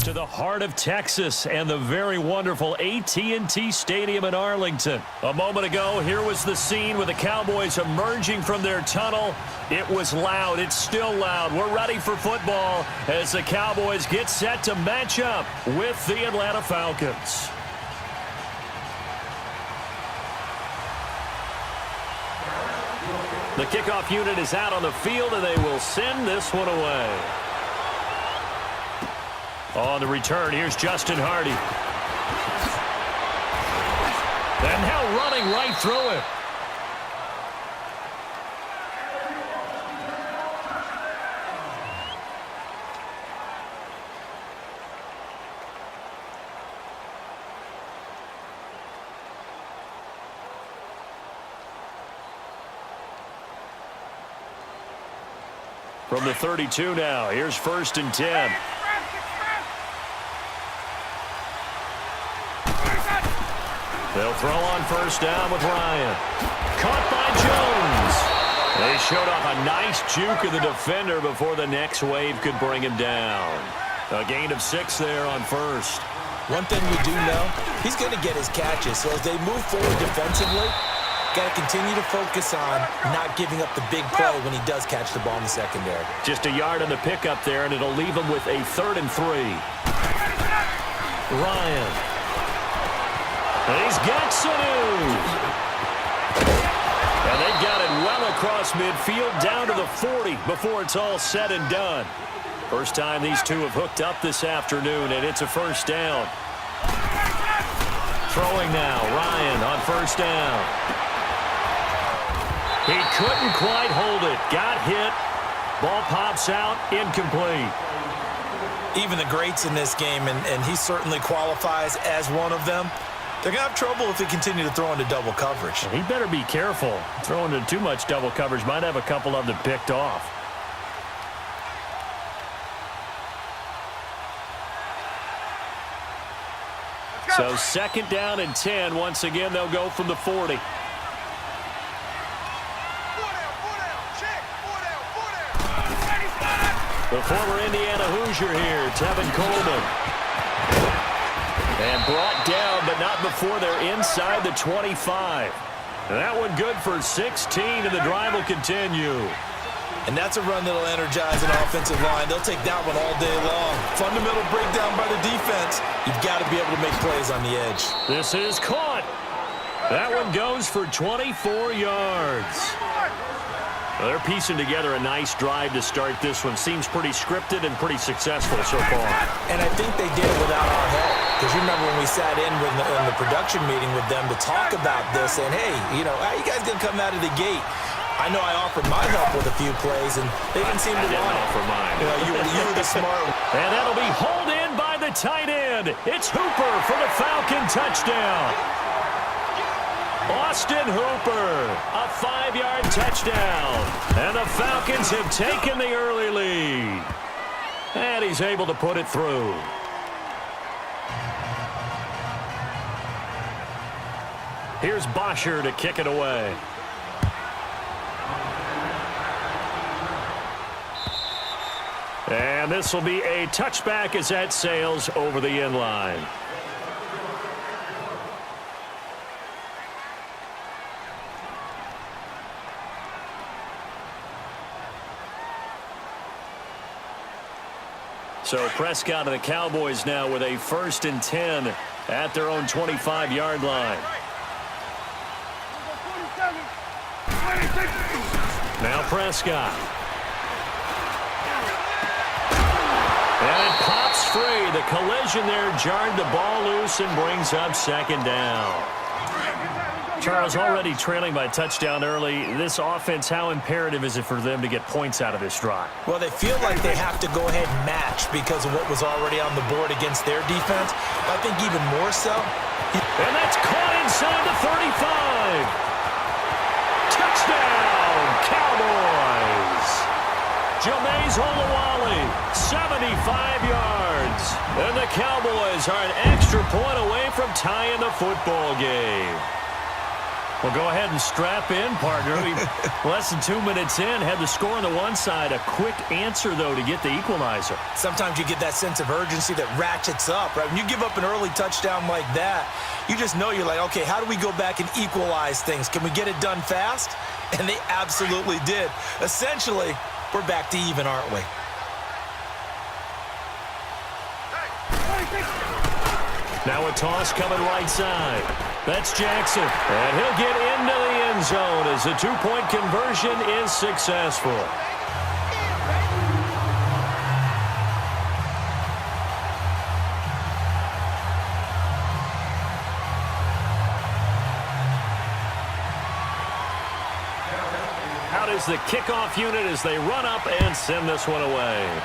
to the heart of Texas and the very wonderful AT&T Stadium in Arlington. A moment ago, here was the scene with the Cowboys emerging from their tunnel. It was loud. It's still loud. We're ready for football as the Cowboys get set to match up with the Atlanta Falcons. The kickoff unit is out on the field, and they will send this one away. On the return, here's Justin Hardy. And now running right through it. From the 32 now, here's 1st and 10. They'll throw on 1st down with Ryan. Caught by Jones. They showed off a nice juke of the defender before the next wave could bring him down. A gain of 6 there on 1st. One thing we do know, he's going to get his catches. So as they move forward defensively, got to continue to focus on not giving up the big play when he does catch the ball in the secondary. Just a yard on the pickup there, and it'll leave him with a 3rd and 3. Ryan. He's got Sanu. And they've got it well across midfield down to the 40 before it's all said and done. First time these two have hooked up this afternoon, and it's a 1st down. Throwing now, Ryan on 1st down. He couldn't quite hold it. Got hit. Ball pops out, incomplete. Even the greats in this game, and he certainly qualifies as one of them, they're going to have trouble if they continue to throw into double coverage. He better be careful. Throwing into too much double coverage might have a couple of them picked off. So 2nd down and 10. Once again, they'll go from the 40. The former Indiana Hoosier here, Tevin Coleman. And brought down, but not before they're inside the 25. That one good for 16, and the drive will continue. And that's a run that'll energize an offensive line. They'll take that one all day long. Fundamental breakdown by the defense. You've got to be able to make plays on the edge. This is caught. That one goes for 24 yards. Well, they're piecing together a nice drive to start this one. Seems pretty scripted and pretty successful so far. And I think they did it without our help. Because you remember when we sat in the production meeting with them to talk about this, and hey, you know, how you guys going to come out of the gate? I know I offered my help with a few plays, and they didn't seem to want it. Offer mine. You know, you were the smart one. And that'll be hauled in by the tight end. It's Hooper for the Falcon touchdown. Austin Hooper, a 5-yard touchdown. And the Falcons have taken the early lead. And he's able to put it through. Here's Bosher to kick it away. And this will be a touchback as that sails over the end line. So Prescott and the Cowboys now with a 1st and 10 at their own 25-yard line. Now Prescott. And it pops free. The collision there jarred the ball loose and brings up 2nd down. Charles, already trailing by a touchdown early. This offense, how imperative is it for them to get points out of this drive? Well, they feel like they have to go ahead and match because of what was already on the board against their defense. I think even more so. And that's caught inside the 35. Touchdown, Cowboys. Jameis Olawale, 75 yards. And the Cowboys are an extra point away from tying the football game. Well, go ahead and strap in, partner. Less than 2 minutes in, had the score on the one side. A quick answer, though, to get the equalizer. Sometimes you get that sense of urgency that ratchets up, right? When you give up an early touchdown like that, you just know you're like, okay, how do we go back and equalize things? Can we get it done fast? And they absolutely did. Essentially, we're back to even, aren't we? Now a toss coming right side. That's Jackson. And he'll get into the end zone as the two-point conversion is successful. Out is the kickoff unit as they run up and send this one away.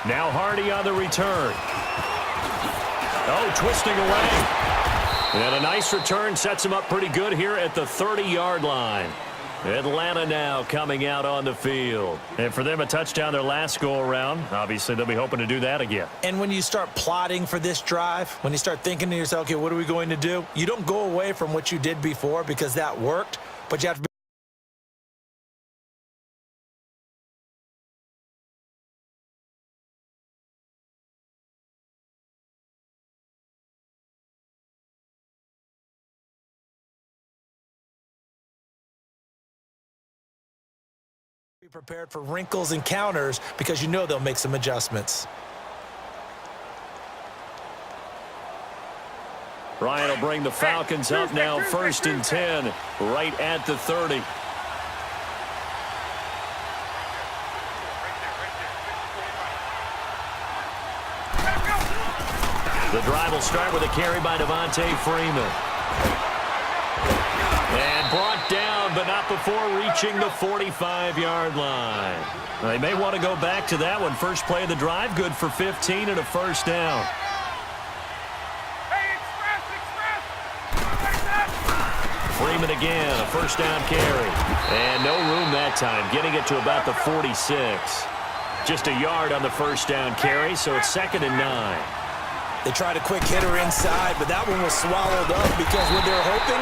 Now Hardy on the return. Oh, twisting away. And a nice return sets him up pretty good here at the 30-yard line. Atlanta now coming out on the field. And for them, a touchdown their last go-around. Obviously, they'll be hoping to do that again. And when you start plotting for this drive, when you start thinking to yourself, okay, what are we going to do? You don't go away from what you did before because that worked, but you have to be prepared for wrinkles and counters because you know they'll make some adjustments. Ryan will bring the Falcons up now 1st and 10, right at the 30. The drive will start with a carry by Devontae Freeman. And brought down, but not before reaching the 45-yard line. They may want to go back to that one. First play of the drive, good for 15 and a first down. Freeman again, a first down carry. And no room that time, getting it to about the 46. Just a yard on the first down carry, so it's 2nd and 9. They tried a quick hitter inside, but that one was swallowed up because when they're hoping,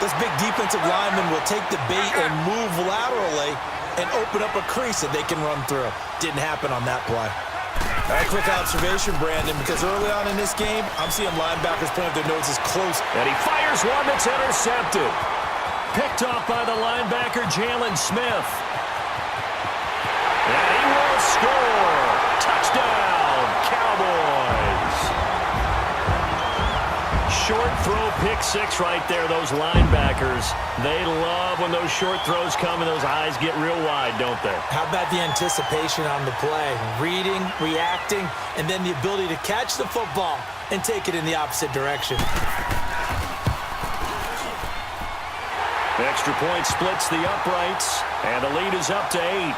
those big defensive linemen will take the bait and move laterally and open up a crease that they can run through. Didn't happen on that play. A quick observation, Brandon, because early on in this game, I'm seeing linebackers putting up their noses close. And he fires one that's intercepted. Picked off by the linebacker, Jalen Smith. And he will score. Touchdown, Cowboys. Short throw, pick six right there. Those linebackers, they love when those short throws come and those eyes get real wide, don't they? How about the anticipation on the play? Reading, reacting, and then the ability to catch the football and take it in the opposite direction. The extra point splits the uprights, and the lead is up to 8.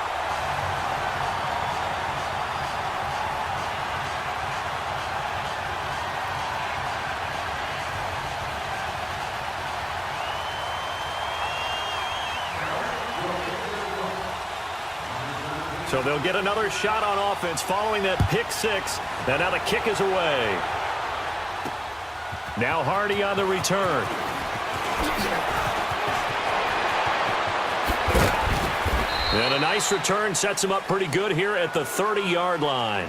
So they'll get another shot on offense following that pick six. And now the kick is away. Now Hardy on the return. And a nice return sets him up pretty good here at the 30-yard line.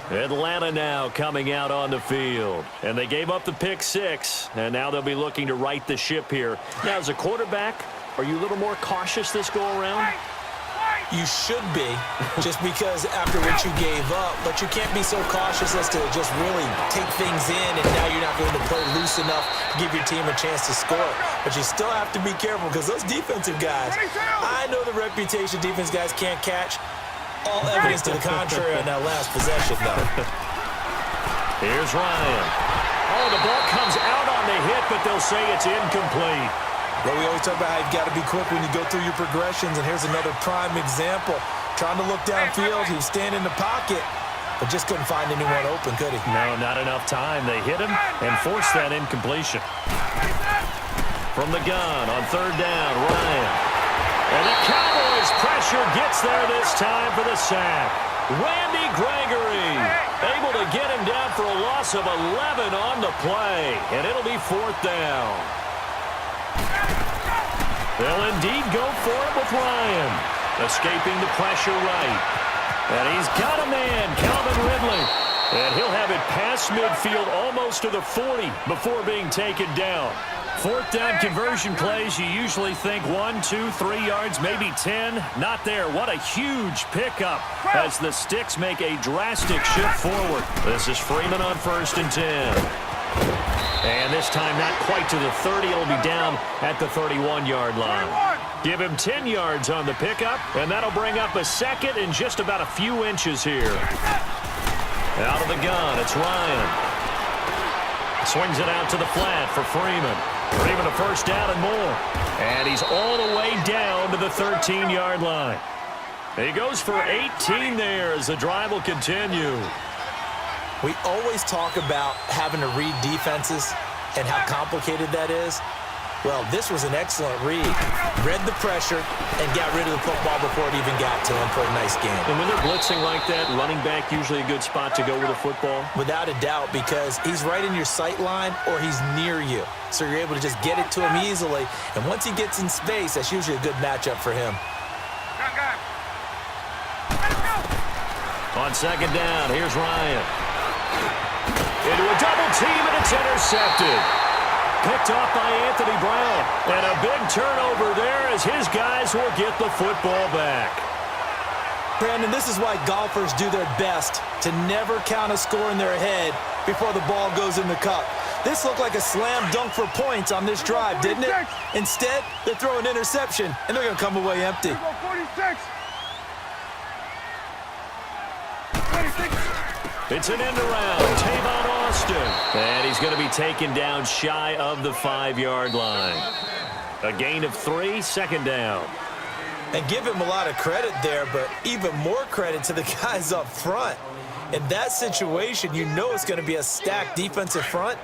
Atlanta now coming out on the field. And they gave up the pick six, and now they'll be looking to right the ship here. Now, as a quarterback, are you a little more cautious this go-around? You should be, just because after what you gave up, but you can't be so cautious as to just really take things in, and now you're not going to play loose enough to give your team a chance to score. But you still have to be careful because those defensive guys, I know the reputation defense guys can't catch. All evidence to the contrary on that last possession, though. Here's Ryan. Oh, the ball comes out on the hit, but they'll say it's incomplete. Well, we always talk about how you've got to be quick when you go through your progressions, and here's another prime example. Trying to look downfield, he was standing in the pocket, but just couldn't find anyone open, could he? No, not enough time. They hit him and forced that incompletion. From the gun on third down, Ryan. And the Cowboys pressure gets there this time for the sack. Randy Gregory able to get him down for a loss of 11 on the play, and it'll be 4th down. They'll indeed go for it with Ryan, escaping the pressure right. And he's got a man, Calvin Ridley. And he'll have it past midfield almost to the 40 before being taken down. 4th down conversion plays, you usually think 1, 2, 3 yards, maybe 10. Not there. What a huge pickup as the Sticks make a drastic shift forward. This is Freeman on 1st and 10. And this time not quite to the 30. It'll be down at the 31-yard line. Give him 10 yards on the pickup, and that'll bring up a 2nd and just about a few inches here. Out of the gun, it's Ryan. Swings it out to the flat for Freeman. Freeman a 1st down and more. And he's all the way down to the 13-yard line. He goes for 18 there as the drive will continue. We always talk about having to read defenses and how complicated that is. Well, this was an excellent read. Read the pressure and got rid of the football before it even got to him for a nice game. And when they're blitzing like that, running back usually a good spot to go with a football? Without a doubt, because he's right in your sight line or he's near you. So you're able to just get it to him easily. And once he gets in space, that's usually a good matchup for him. On 2nd down, here's Ryan. Into a double team, and it's intercepted. Picked off by Anthony Brown. And a big turnover there as his guys will get the football back. Brandon, this is why golfers do their best to never count a score in their head before the ball goes in the cup. This looked like a slam dunk for points on this drive, didn't it? Instead, they're throwing interception, and they're going to come away empty. 46. It's an end around. Tavon Austin. And he's going to be taken down shy of the 5-yard line. A gain of 3, 2nd down. And give him a lot of credit there, but even more credit to the guys up front. In that situation, you know it's going to be a stacked defensive front.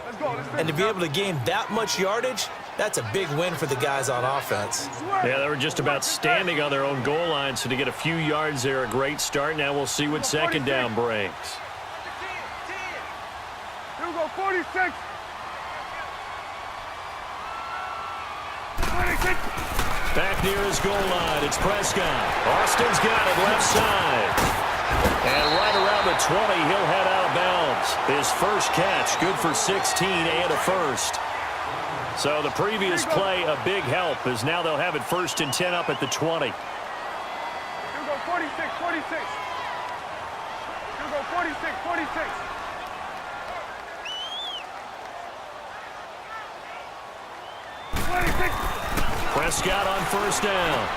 And to be able to gain that much yardage, that's a big win for the guys on offense. Yeah, they were just about standing on their own goal line, so to get a few yards there, a great start. Now we'll see what 2nd down brings. Here we go, 46. 26. Back near his goal line, it's Prescott. Austin's got it left side. And right around the 20, he'll head out of bounds. His first catch, good for 16 and a 1st. So the previous play, a big help, as now they'll have it 1st and 10 up at the 20. Here we go, 46, 46. Here we go, 46, 46. Prescott on 1st down.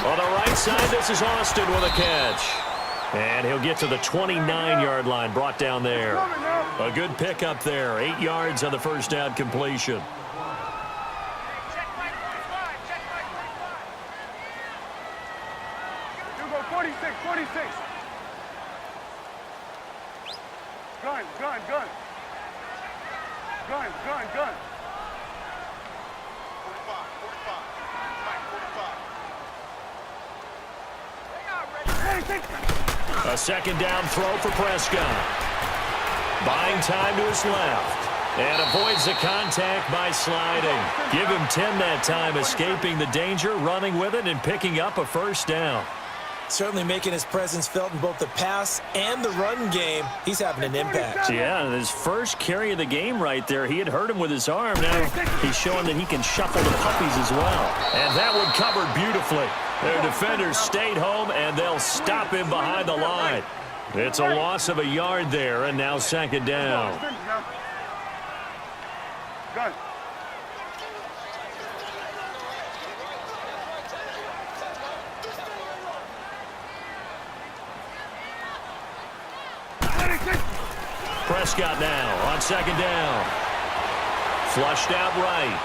On the right side, this is Austin with a catch. And he'll get to the 29-yard line, brought down there. A good pickup there, 8 yards on the 1st down completion. Here we go, 46, 46. Gun, gun, gun. Gun, gun, gun. 45. A 2nd down throw for Prescott. Buying time to his left. And avoids the contact by sliding. Give him 10 that time, escaping the danger, running with it, and picking up a 1st down. Certainly making his presence felt in both the pass and the run game. He's having an impact. Yeah, his first carry of the game right there. He had hurt him with his arm. Now he's showing that he can shuffle the puppies as well. And that one covered beautifully. Their defenders stayed home, and they'll stop him behind the line. It's a loss of a yard there, and now 2nd down. Gun. Prescott now on 2nd down. Flushed out right.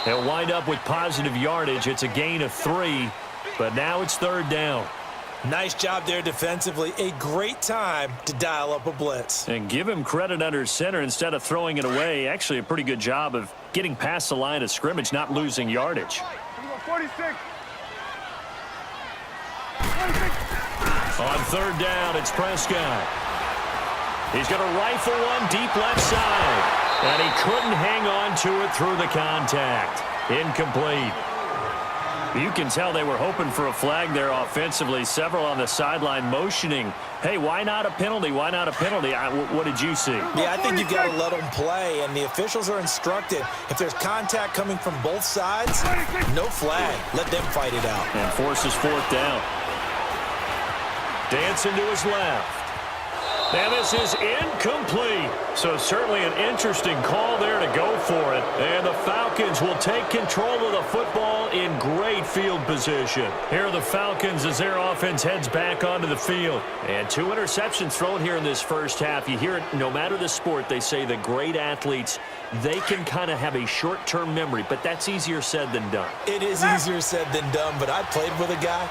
They'll wind up with positive yardage. It's a gain of 3, but now it's 3rd down. Nice job there defensively. A great time to dial up a blitz. And give him credit under center instead of throwing it away. Actually, a pretty good job of getting past the line of scrimmage, not losing yardage. Here we go, 46. On third down, it's Prescott. He's going to rifle one deep left side. And he couldn't hang on to it through the contact. Incomplete. You can tell they were hoping for a flag there offensively. Several on the sideline motioning, hey, why not a penalty? Why not a penalty? What did you see? Yeah, I think you've got to let them play, and the officials are instructed. If there's contact coming from both sides, no flag. Let them fight it out. And forces fourth down. Dancing to his left. And this is incomplete. So certainly an interesting call there to go for it. And the Falcons will take control of the football in great field position. Here are the Falcons as their offense heads back onto the field. And 2 interceptions thrown here in this first half. You hear it no matter the sport, they say the great athletes, they can kind of have a short-term memory, but that's easier said than done. It is easier said than done, but I played with a guy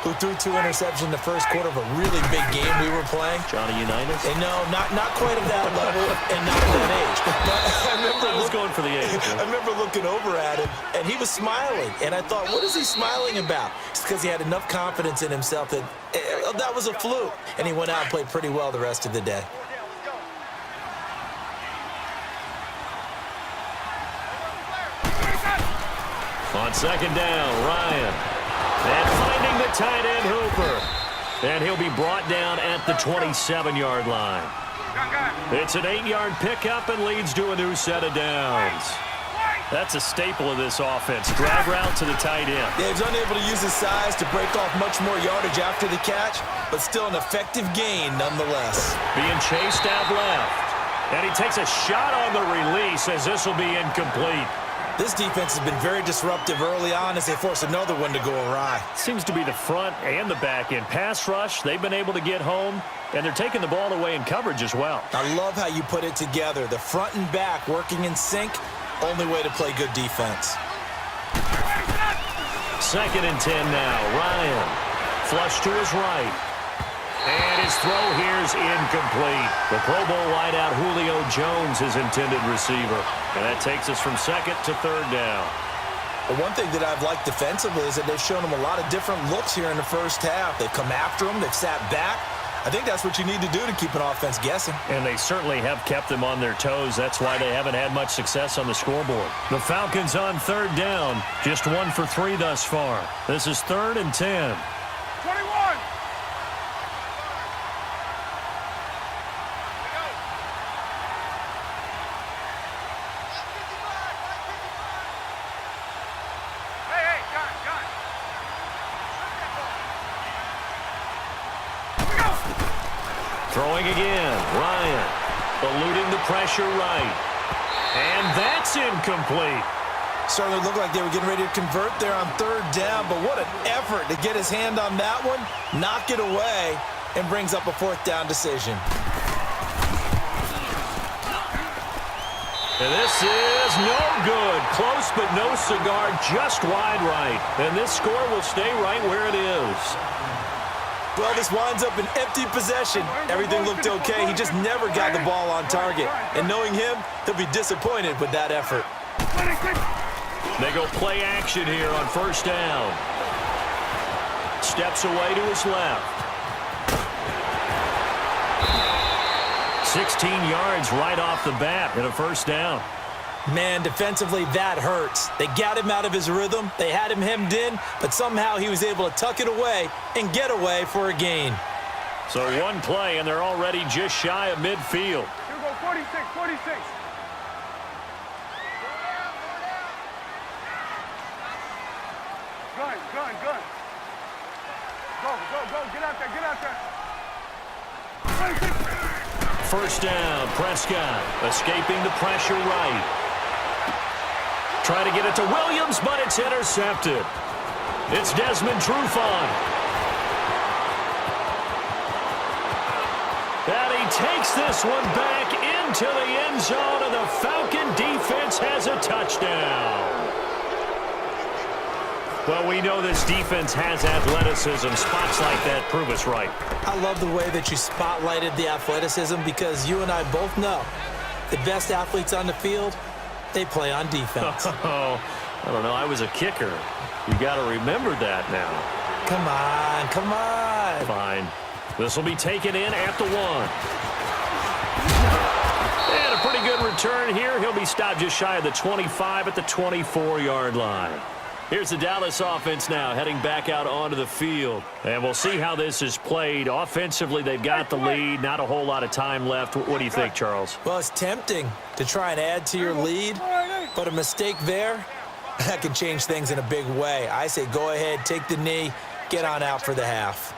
who threw 2 interceptions in the first quarter of a really big game we were playing. Johnny Unitas? And no, not quite at that level and not at that age. But I was going for the age. I remember looking over at him, and he was smiling. And I thought, what is he smiling about? It's because he had enough confidence in himself that that was a fluke. And he went out and played pretty well the rest of the day. On second down, Ryan. And finding the tight end, Hooper. And he'll be brought down at the 27-yard line. It's an 8-yard pickup and leads to a new set of downs. That's a staple of this offense. Drag route to the tight end. Yeah, he's unable to use his size to break off much more yardage after the catch, but still an effective gain nonetheless. Being chased out left. And he takes a shot on the release as this will be incomplete. This defense has been very disruptive early on as they force another one to go awry. Seems to be the front and the back end. Pass rush, they've been able to get home, and they're taking the ball away in coverage as well. I love how you put it together. The front and back working in sync, only way to play good defense. Second and 10 now. Ryan, flush to his right. And his throw here is incomplete. The Pro Bowl wideout Julio Jones, his intended receiver. And that takes us from second to third down. Well, one thing that I've liked defensively is that they've shown him a lot of different looks here in the first half. They've come after him. They've sat back. I think that's what you need to do to keep an offense guessing. And they certainly have kept them on their toes. That's why they haven't had much success on the scoreboard. The Falcons on third down. Just 1 for 3 thus far. This is 3rd and 10. 21. Throwing again, Ryan, eluding the pressure right. And that's incomplete. Certainly looked like they were getting ready to convert there on third down, but what an effort to get his hand on that one, knock it away, and brings up a 4th down decision. And this is no good. Close but no cigar, just wide right. And this score will stay right where it is. Well, this winds up an empty possession. Everything looked okay. He just never got the ball on target. And knowing him, he'll be disappointed with that effort. They go play action here on first down. Steps away to his left. 16 yards right off the bat and a first down. Man, defensively, that hurts. They got him out of his rhythm. They had him hemmed in, but somehow he was able to tuck it away and get away for a gain. So one play, and they're already just shy of midfield. Here go 46, 46. Gun. Go. Get out there. 26. First down, Prescott escaping the pressure right. Trying to get it to Williams, but it's intercepted. It's Desmond Trufant. And he takes this one back into the end zone, and the Falcon defense has a touchdown. Well, we know this defense has athleticism. Spots like that prove us right. I love the way that you spotlighted the athleticism because you and I both know the best athletes on the field, they play on defense. Oh, I don't know. I was a kicker. You got to remember that now. Come on. Fine. This will be taken in at the 1. And a pretty good return here. He'll be stopped just shy of the 25 at the 24-yard line. Here's the Dallas offense now heading back out onto the field. And we'll see how this is played. Offensively, they've got the lead. Not a whole lot of time left. What do you think, Charles? Well, it's tempting to try and add to your lead, but a mistake there, that can change things in a big way. I say go ahead, take the knee, get on out for the half.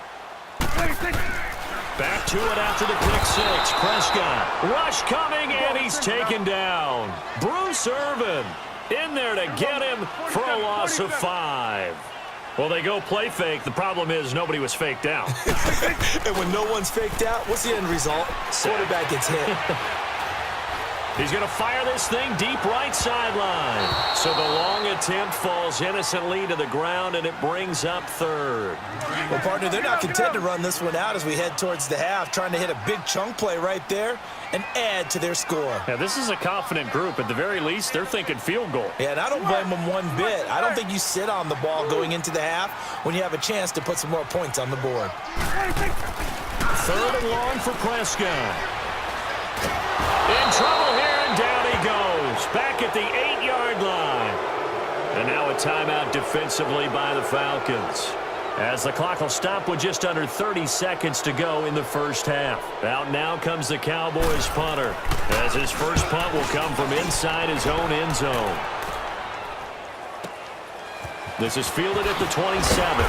Back to it after the pick six. Prescott. Rush coming, and he's taken down. Bruce Irvin in there to get him for a loss of 5. Well, they go play fake. The problem is nobody was faked out. And when no one's faked out, what's the end result? Quarterback gets hit. He's going to fire this thing deep right sideline. So the long attempt falls innocently to the ground, and it brings up 3rd. Well, partner, they're not content to run this one out as we head towards the half, trying to hit a big chunk play right there and add to their score. Yeah, this is a confident group. At the very least, they're thinking field goal. Yeah, and I don't blame them one bit. I don't think you sit on the ball going into the half when you have a chance to put some more points on the board. 3rd and long for Prescott. In trouble here, and down he goes. Back at the 8-yard line. And now a timeout defensively by the Falcons, as the clock will stop with just under 30 seconds to go in the first half. Out now comes the Cowboys punter, as his first punt will come from inside his own end zone. This is fielded at the 27.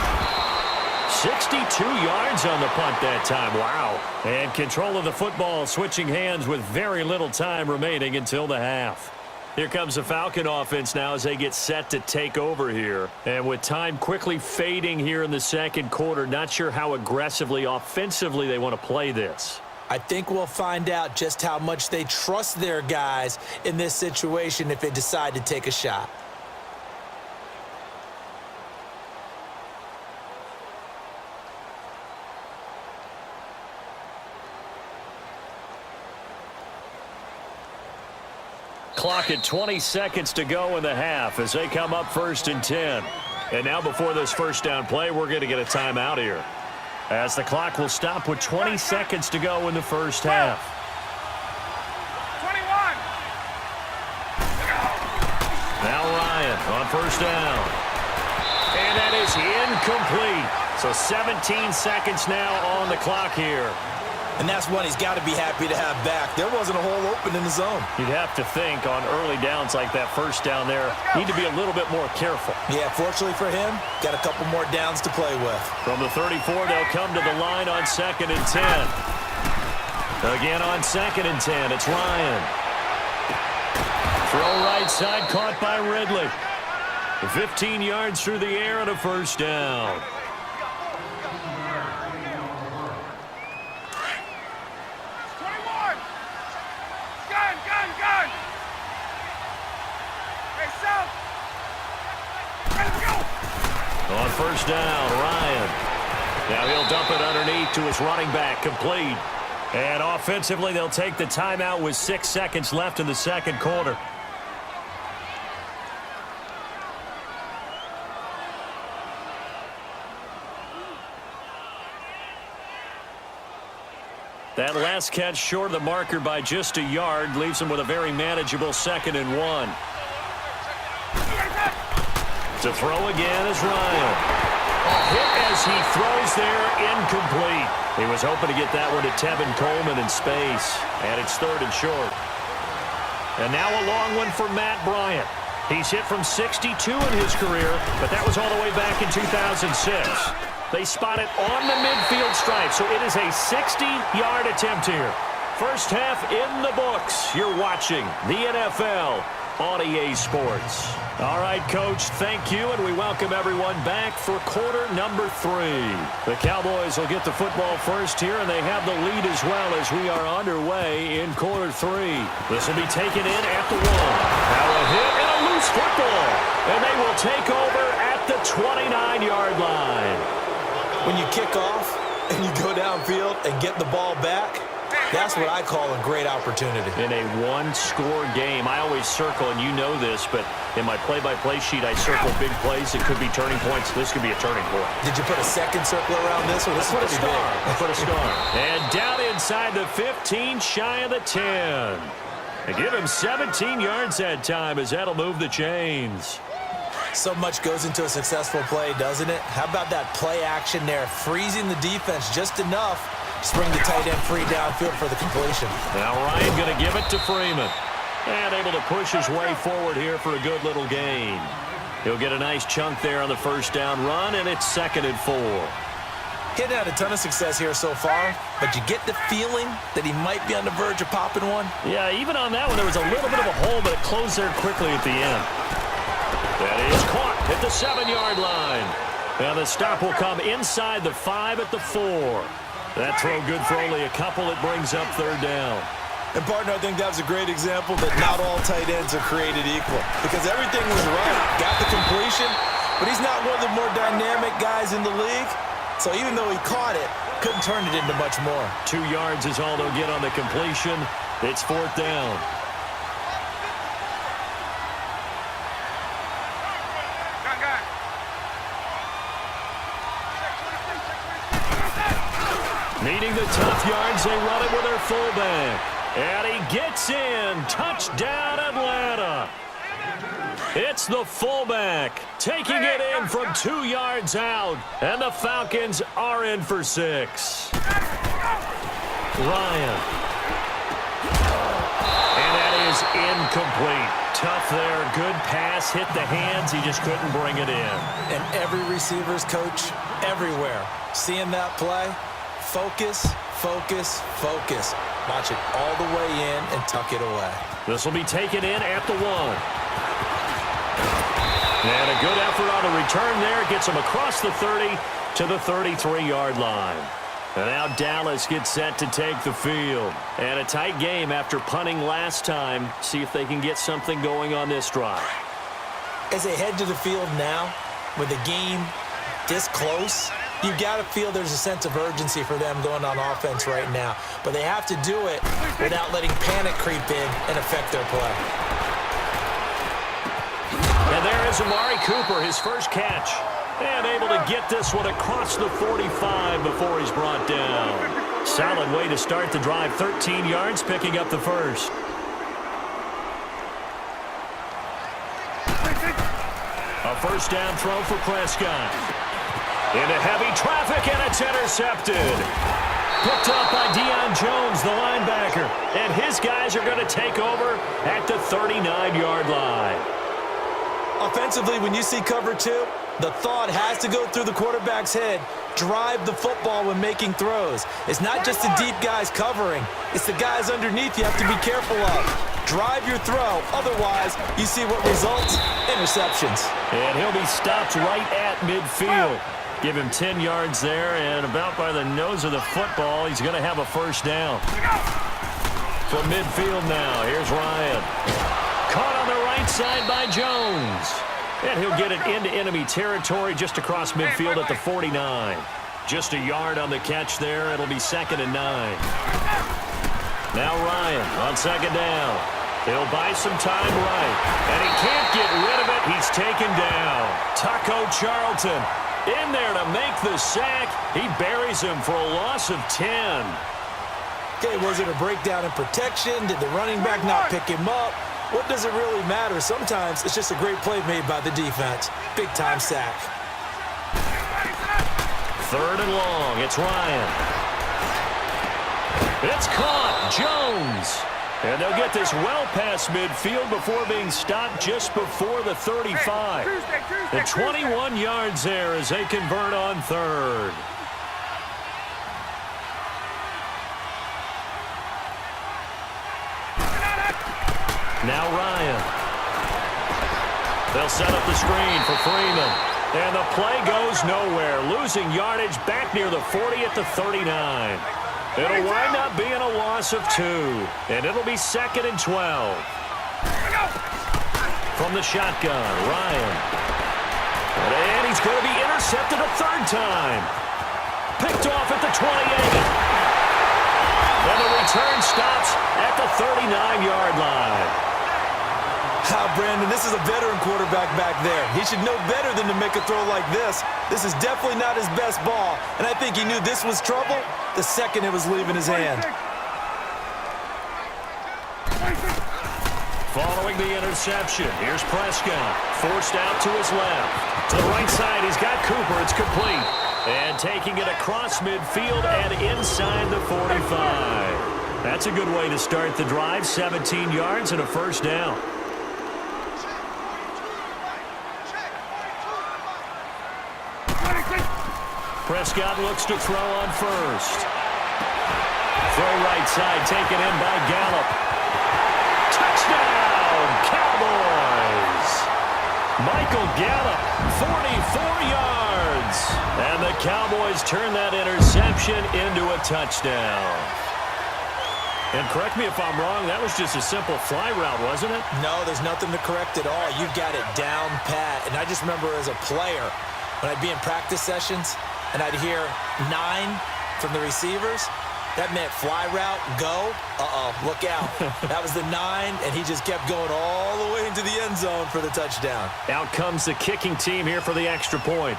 62 yards on the punt that time. Wow. And control of the football switching hands with very little time remaining until the half. Here comes the Falcon offense now as they get set to take over here. And with time quickly fading here in the second quarter, not sure how aggressively, offensively they want to play this. I think we'll find out just how much they trust their guys in this situation if they decide to take a shot. Clock at 20 seconds to go in the half as they come up 1st and 10. And now before this first down play, we're going to get a timeout here, as the clock will stop with 20 seconds to go in the first half. 21. Now Ryan on 1st down. And that is incomplete. So 17 seconds now on the clock here. And that's one he's got to be happy to have back. There wasn't a hole open in the zone. You'd have to think on early downs like that first down there, need to be a little bit more careful. Yeah, fortunately for him, got a couple more downs to play with. From the 34, they'll come to the line on 2nd and 10. Again on 2nd and 10, it's Ryan. Throw right side, caught by Ridley. 15 yards through the air and a first down. On 1st down, Ryan. Now he'll dump it underneath to his running back, complete. And offensively, they'll take the timeout with 6 seconds left in the second quarter. That last catch short of the marker by just a yard leaves him with a very manageable 2nd and 1. To throw again is Ryan. A hit as he throws there, incomplete. He was hoping to get that one to Tevin Coleman in space, and it's 3rd and short. And now a long one for Matt Bryant. He's hit from 62 in his career, but that was all the way back in 2006. They spot it on the midfield stripe, so it is a 60-yard attempt here. First half in the books. You're watching the NFL on EA Sports. All right, Coach, thank you, and we welcome everyone back for quarter number 3. The Cowboys will get the football first here, and they have the lead as well as we are underway in quarter 3. This will be taken in at the 1. Now a hit and a loose football, and they will take over at the 29-yard line. When you kick off and you go downfield and get the ball back, That's what I call a great opportunity. In a one-score game, I always circle, and you know this, but in my play-by-play sheet, I circle big plays. It could be turning points. This could be a turning point. Did you put a second circle around this one? This Put a is pretty star. big. Put a star. And down inside the 15, shy of the 10. And give him 17 yards that time, as that'll move the chains. So much goes into a successful play, doesn't it? How about that play action there, freezing the defense just enough to bring the tight end free downfield for the completion. Now Ryan going to give it to Freeman. And able to push his way forward here for a good little gain. He'll get a nice chunk there on the first down run, and it's 2nd and 4. He hadn't had a ton of success here so far, but you get the feeling that he might be on the verge of popping one. Yeah, even on that one, there was a little bit of a hole, but it closed there quickly at the end. That is caught at the 7-yard line. And the stop will come inside the 5 at the 4. That throw good for only a couple. It brings up 3rd down. And, partner, I think that was a great example that not all tight ends are created equal, because everything was right. Got the completion, but he's not one of the more dynamic guys in the league. So even though he caught it, couldn't turn it into much more. 2 yards is all they'll get on the completion. It's 4th down. Needing the tough yards, they run it with their fullback. And he gets in. Touchdown, Atlanta. It's the fullback taking it in from 2 yards out. And the Falcons are in for 6. Ryan. And that is incomplete. Tough there. Good pass. Hit the hands. He just couldn't bring it in. And every receiver's coach everywhere, seeing that play, focus, focus, focus. Watch it all the way in and tuck it away. This will be taken in at the 1. And a good effort on the return there. Gets him across the 30 to the 33-yard line. And now Dallas gets set to take the field. And a tight game after punting last time. See if they can get something going on this drive. As they head to the field now, with the game this close, you got to feel there's a sense of urgency for them going on offense right now. But they have to do it without letting panic creep in and affect their play. And there is Amari Cooper, his first catch. And able to get this one across the 45 before he's brought down. Solid way to start the drive. 13 yards, picking up the first. A first down throw for Prescott. Into heavy traffic, and it's intercepted. Picked up by Deion Jones, the linebacker. And his guys are going to take over at the 39-yard line. Offensively, when you see cover 2, the thought has to go through the quarterback's head. Drive the football when making throws. It's not just the deep guys covering. It's the guys underneath you have to be careful of. Drive your throw. Otherwise, you see what results? Interceptions. And he'll be stopped right at midfield. Give him 10 yards there, and about by the nose of the football, he's going to have a first down. From midfield now, here's Ryan. Caught on the right side by Jones. And he'll get it into enemy territory just across midfield at the 49. Just a yard on the catch there. It'll be 2nd and 9. Now Ryan on 2nd down. He'll buy some time right. And he can't get rid of it. He's taken down. Taco Charlton in there to make the sack. He buries him for a loss of 10. Okay, was it a breakdown in protection? Did the running back not pick him up? What does it really matter? Sometimes it's just a great play made by the defense. Big-time sack. 3rd and long. It's Ryan. It's caught. Jones. And they'll get this well past midfield before being stopped just before the 35. The 21 yards there as they convert on 3rd. Now Ryan. They'll set up the screen for Freeman. And the play goes nowhere. Losing yardage back near the 40 at the 39. It'll wind up being a loss of 2. And it'll be 2nd and 12. From the shotgun, Ryan. And he's going to be intercepted a 3rd time. Picked off at the 28. And the return stops at the 39-yard line. Brandon, this is a veteran quarterback back there. He should know better than to make a throw like this. This is definitely not his best ball, and I think he knew this was trouble the second it was leaving his hand. Following the interception, here's Prescott. Forced out to his left. To the right side, he's got Cooper. It's complete. And taking it across midfield and inside the 45. That's a good way to start the drive. 17 yards and a first down. Prescott looks to throw on first. Throw right side, taken in by Gallup. Touchdown, Cowboys! Michael Gallup, 44 yards. And the Cowboys turn that interception into a touchdown. And correct me if I'm wrong, that was just a simple fly route, wasn't it? No, there's nothing to correct at all. You've got it down pat. And I just remember as a player, when I'd be in practice sessions, and I'd hear 9 from the receivers, that meant fly route, go, look out. That was the 9, and he just kept going all the way into the end zone for the touchdown. Out comes the kicking team here for the extra point.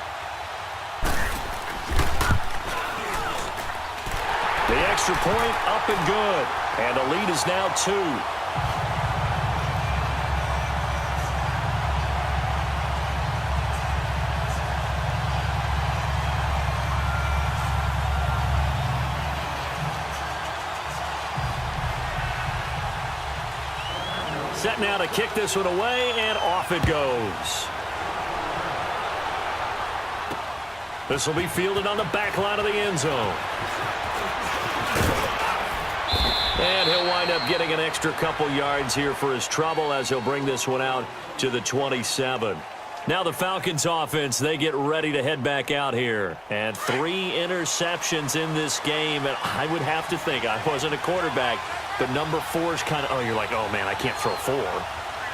The extra point up and good. And the lead is now 2. Set now to kick this one away, and off it goes. This will be fielded on the back line of the end zone. And he'll wind up getting an extra couple yards here for his trouble as he'll bring this one out to the 27. Now the Falcons offense, they get ready to head back out here. And 3 interceptions in this game. And I would have to think, I wasn't a quarterback, but number 4 is kind of, you're like, oh, man, I can't throw 4.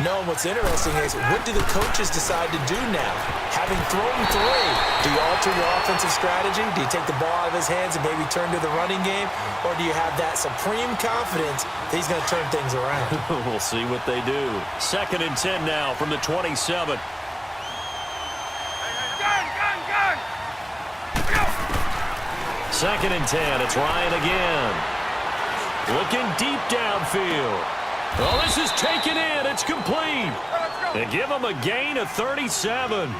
No, what's interesting is, what do the coaches decide to do now? Having thrown 3, do you alter your offensive strategy? Do you take the ball out of his hands and maybe turn to the running game? Or do you have that supreme confidence that he's going to turn things around? We'll see what they do. 2nd and 10 now from the 27. Gun! 2nd and 10. It's Ryan again. Looking deep downfield. Oh, this is taken in. It's complete. They give him a gain of 37.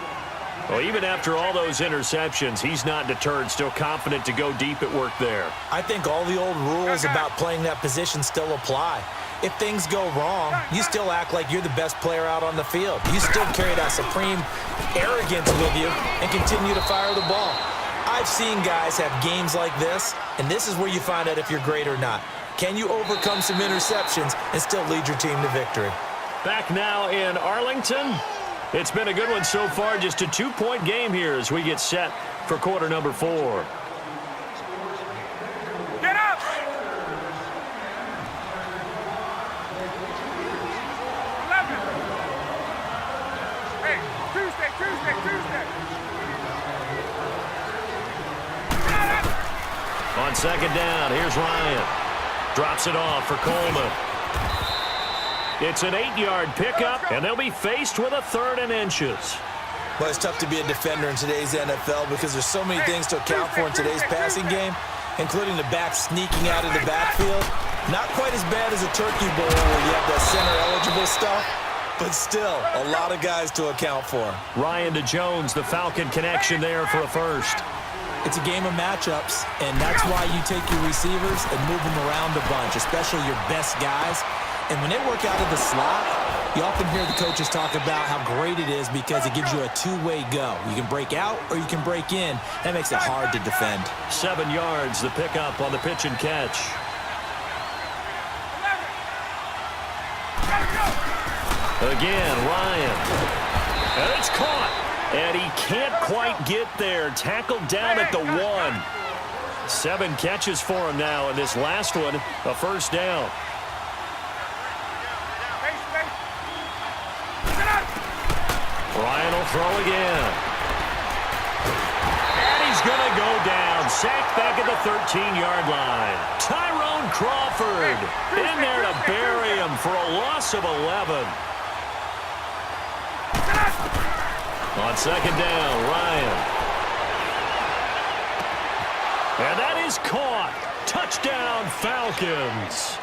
Well, even after all those interceptions, he's not deterred, still confident to go deep at work there. I think all the old rules about playing that position still apply. If things go wrong, you still act like you're the best player out on the field. You still carry that supreme arrogance with you and continue to fire the ball. I've seen guys have games like this, and this is where you find out if you're great or not. Can you overcome some interceptions and still lead your team to victory? Back now in Arlington. It's been a good one so far. Just a 2-point game here as we get set for quarter number 4. Get up! Hey, Tuesday. On 2nd down, here's Ryan. Drops it off for Coleman. It's an 8-yard pickup, and they'll be faced with a 3rd and inches. Well, it's tough to be a defender in today's NFL because there's so many things to account for in today's passing game, including the back sneaking out of the backfield. Not quite as bad as a turkey bowl where you have the center-eligible stuff, but still a lot of guys to account for. Ryan to Jones, the Falcon connection there for a first. It's a game of matchups, and that's why you take your receivers and move them around a bunch, especially your best guys. And when they work out of the slot, you often hear the coaches talk about how great it is because it gives you a 2-way go. You can break out or you can break in. That makes it hard to defend. 7 yards, the pickup on the pitch and catch. Again, Ryan. And it's caught. And he can't quite get there. Tackled down at the 1. 7 catches for him now, and this last one, a first down. Ryan will throw again. And he's going to go down. sacked back at the 13-yard line. Tyrone Crawford in there to bury him for a loss of 11. On second down, Ryan. And that is caught. Touchdown, Falcons.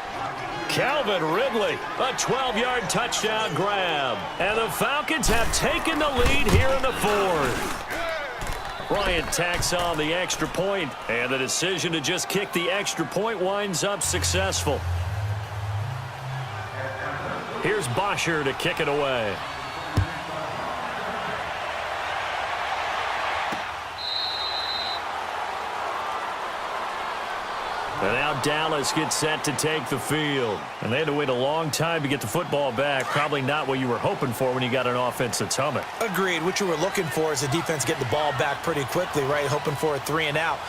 Calvin Ridley, a 12-yard touchdown grab. And the Falcons have taken the lead here in the fourth. Bryant tacks on the extra point, and the decision to just kick the extra point winds up successful. Here's Bosher to kick it away. And now Dallas gets set to take the field. And they had to wait a long time to get the football back. Probably not what you were hoping for when you got an offense that's humming. Agreed. What you were looking for is the defense getting the ball back pretty quickly, right? Hoping for a 3-and-out.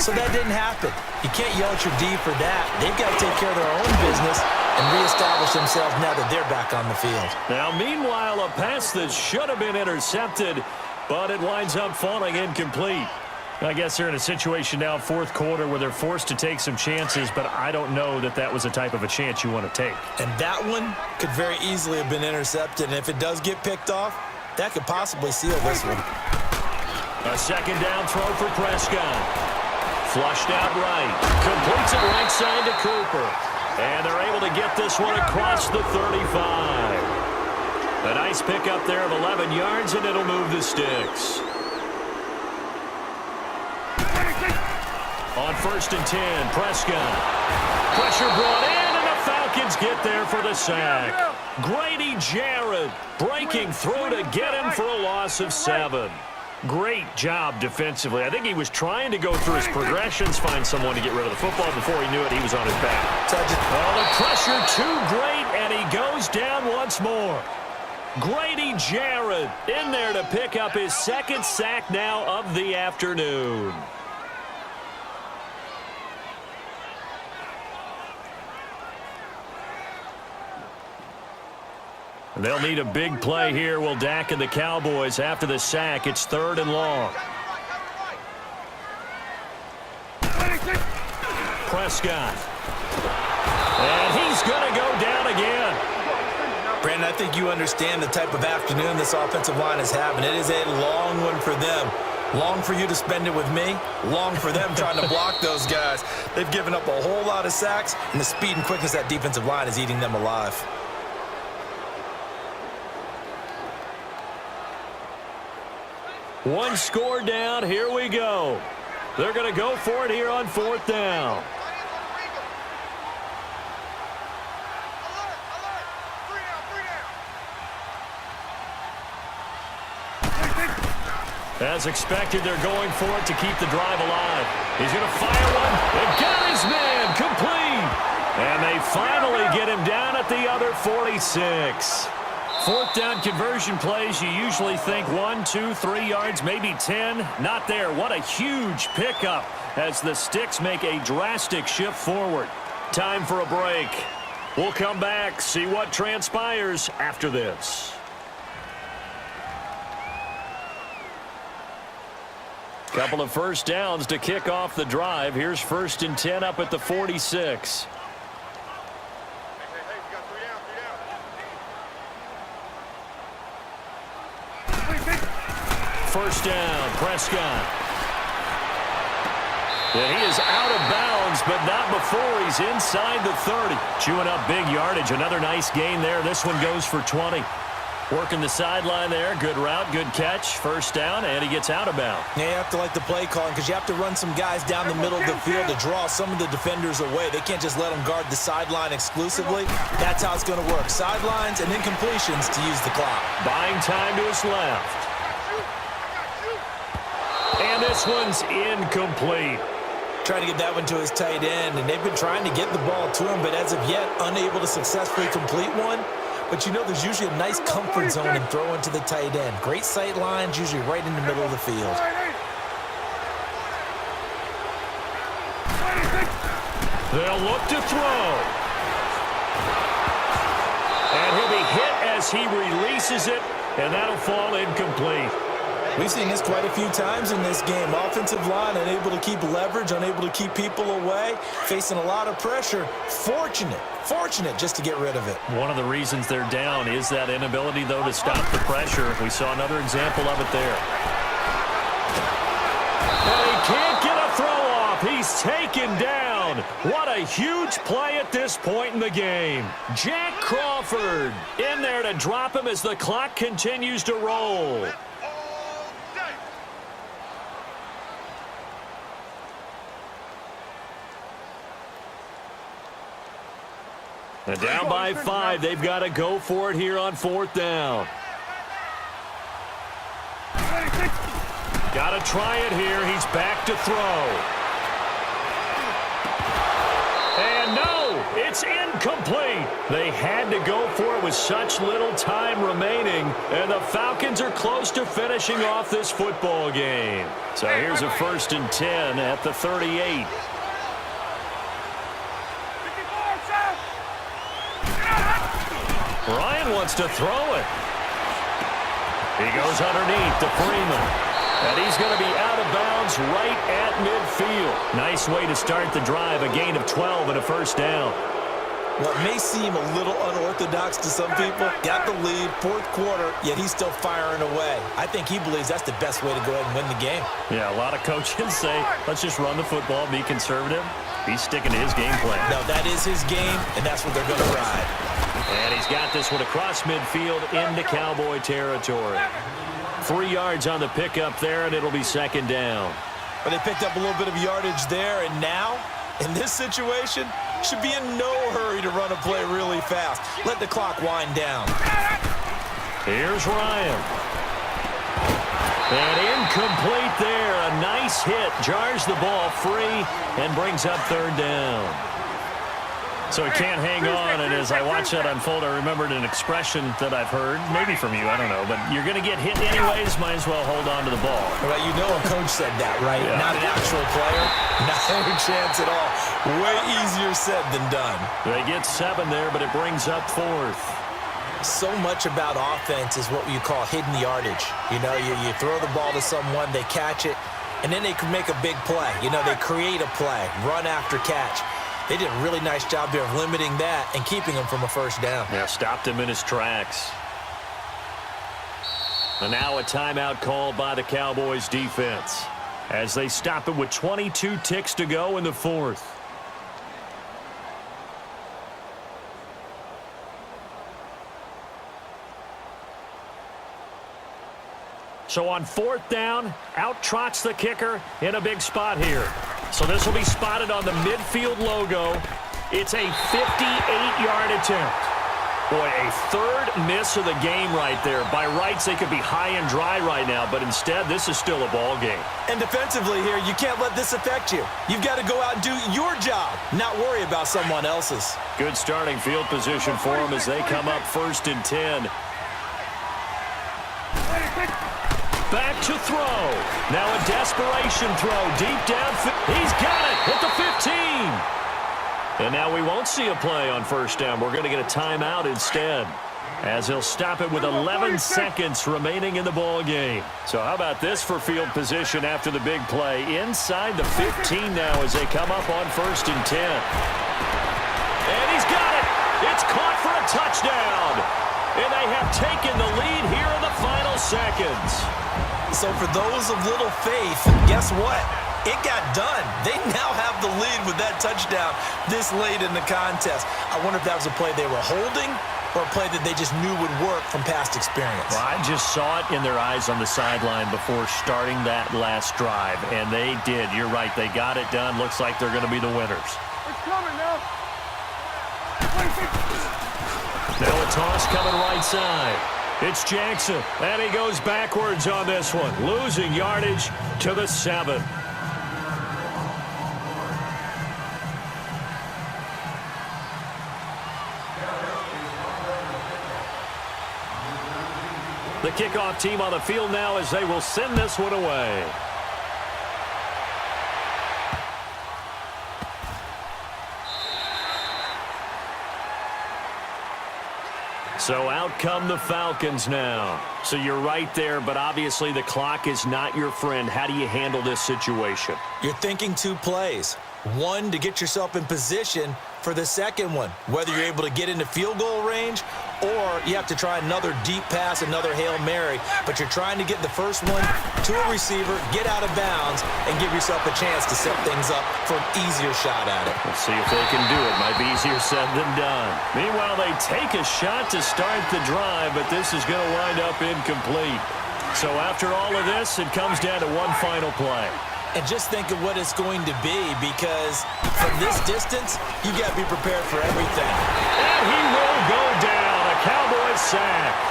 So that didn't happen. You can't yell at your D for that. They've got to take care of their own business and reestablish themselves now that they're back on the field. Now, meanwhile, a pass that should have been intercepted, but it winds up falling incomplete. I guess they're in a situation now, fourth quarter, where they're forced to take some chances, but I don't know that that was the type of a chance you want to take. And that one could very easily have been intercepted, and if it does get picked off, that could possibly seal this one. A second down throw for Prescott. Flushed out right. Completes it right side to Cooper. And they're able to get this one across the 35. A nice pickup there of 11 yards, and it'll move the sticks. On 1st and 10, Prescott. Pressure brought in, and the Falcons get there for the sack. Grady Jarrett breaking through to get him for a loss of 7. Great job defensively. I think he was trying to go through his progressions, find someone to get rid of the football. Before he knew it, he was on his back. Oh, the pressure too great, and he goes down once more. Grady Jarrett in there to pick up his second sack now of the afternoon. They'll need a big play here, will Dak and the Cowboys. After the sack, it's 3rd and long. Prescott. And he's going to go down again. Brandon, I think you understand the type of afternoon this offensive line is having. It is a long one for them. Long for you to spend it with me. Long for them trying to block those guys. They've given up a whole lot of sacks, and the speed and quickness of that defensive line is eating them alive. One score down. Here we go. They're going to go for it here on 4th down. As expected, they're going for it to keep the drive alive. He's going to fire one. They got his man complete. And they finally get him down at the other 46. 4th down conversion plays, you usually think 1, 2, 3 yards, maybe 10. Not there. What a huge pickup as the Sticks make a drastic shift forward. Time for a break. We'll come back, see what transpires after this. Couple of first downs to kick off the drive. Here's 1st and 10 up at the 46. First down, Prescott. And he is out of bounds, but not before he's inside the 30. Chewing up big yardage. Another nice gain there. This one goes for 20. Working the sideline there. Good route, good catch. First down, and he gets out of bounds. Yeah, you have to like the play calling because you have to run some guys down the middle of the field to draw some of the defenders away. They can't just let them guard the sideline exclusively. That's how it's going to work. Sidelines and then completions to use the clock. Buying time to his left. And this one's incomplete. Trying to get that one to his tight end, and they've been trying to get the ball to him, but as of yet, unable to successfully complete one. But you know there's usually a nice comfort zone and throw into the tight end. Great sight lines, usually right in the middle of the field. They'll look to throw. And he'll be hit as he releases it, and that'll fall incomplete. We've seen this quite a few times in this game. Offensive line unable to keep leverage, unable to keep people away, facing a lot of pressure. Fortunate just to get rid of it. One of the reasons they're down is that inability, though, to stop the pressure. We saw another example of it there. And he can't get a throw off. He's taken down. What a huge play at this point in the game. Jack Crawford in there to drop him as the clock continues to roll. And down by 5, they've got to go for it here on 4th down. Got to try it here. He's back to throw. And no, it's incomplete. They had to go for it with such little time remaining, and the Falcons are close to finishing off this football game. So here's a 1st and 10 at the 38. Ryan wants to throw it. He goes underneath to Freeman. And he's going to be out of bounds right at midfield. Nice way to start the drive. A gain of 12 and a 1st down. What may seem a little unorthodox to some people, got the lead, 4th quarter, yet he's still firing away. I think he believes that's the best way to go ahead and win the game. Yeah, a lot of coaches say, let's just run the football, be conservative. He's sticking to his game plan. No, that is his game, and that's what they're going to ride. And he's got this one across midfield into Cowboy territory. 3 yards on the pickup there, and it'll be 2nd down. But they picked up a little bit of yardage there, and now, in this situation, should be in no hurry to run a play really fast. Let the clock wind down. Here's Ryan. And incomplete there. A nice hit. Jars the ball free and brings up 3rd down. So he can't hang on, and as I watch that unfold, I remembered an expression that I've heard, maybe from you, I don't know, but you're going to get hit anyways, might as well hold on to the ball. Well, you know a coach said that, right? Yeah. Not an actual player. Not any chance at all. Way easier said than done. They get 7 there, but it brings up 4th. So much about offense is what you call hidden yardage. You know, you throw the ball to someone, they catch it, and then they can make a big play. You know, they create a play, run after catch. They did a really nice job there of limiting that and keeping him from a 1st down. Yeah, stopped him in his tracks. And now a timeout called by the Cowboys defense as they stop it with 22 ticks to go in the 4th. So on 4th down, out trots the kicker in a big spot here. So this will be spotted on the midfield logo. It's a 58-yard attempt. Boy, a 3rd miss of the game right there. By rights, they could be high and dry right now, but instead, this is still a ball game. And defensively here, you can't let this affect you. You've got to go out and do your job, not worry about someone else's. Good starting field position for them as they come up 1st and 10. Back to throw. Now a desperation throw deep down. He's got it at the 15. And now we won't see a play on 1st down. We're going to get a timeout instead, as he'll stop it with 11 seconds remaining in the ball game. So how about this for field position after the big play? Inside the 15 now as they come up on 1st and 10. And he's got it. It's caught for a touchdown. And they have taken the lead here in the final seconds. So for those of little faith, guess what? It got done. They now have the lead with that touchdown this late in the contest. I wonder if that was a play they were holding or a play that they just knew would work from past experience. Well, I just saw it in their eyes on the sideline before starting that last drive, and they did. You're right. They got it done. Looks like they're going to be the winners. It's coming now. Now a toss coming right side. It's Jackson, and he goes backwards on this one, losing yardage to the 7. The kickoff team on the field now as they will send this one away. So out come the Falcons now. So you're right there, but obviously the clock is not your friend. How do you handle this situation? You're thinking 2 plays. One, to get yourself in position for the second one, whether you're able to get into field goal range or you have to try another deep pass, another Hail Mary, but you're trying to get the first one to a receiver, get out of bounds, and give yourself a chance to set things up for an easier shot at it. Let's see if they can do it. Might be easier said than done. Meanwhile, they take a shot to start the drive, but this is going to wind up incomplete. So after all of this, it comes down to one final play. And just think of what it's going to be, because from this distance, you got to be prepared for everything. And he will go down. A Cowboys sack.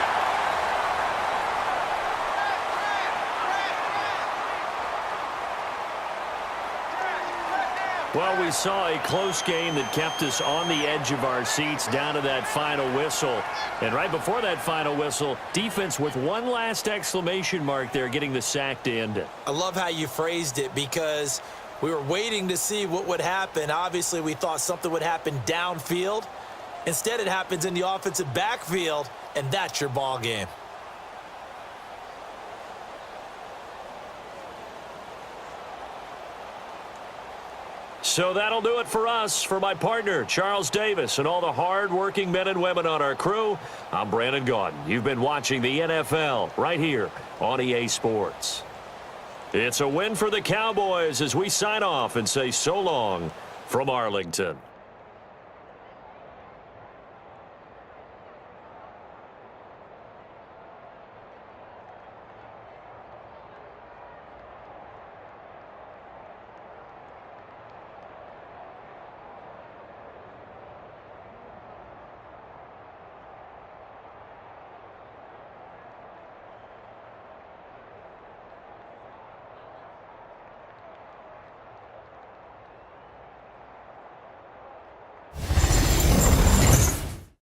Well, we saw a close game that kept us on the edge of our seats down to that final whistle. And right before that final whistle, defense with one last exclamation mark there, getting the sack to end it. I love how you phrased it, because we were waiting to see what would happen. Obviously, we thought something would happen downfield. Instead, it happens in the offensive backfield, and that's your ball game. So that'll do it for us. For my partner, Charles Davis, and all the hard-working men and women on our crew, I'm Brandon Gaudin. You've been watching the NFL right here on EA Sports. It's a win for the Cowboys as we sign off and say so long from Arlington.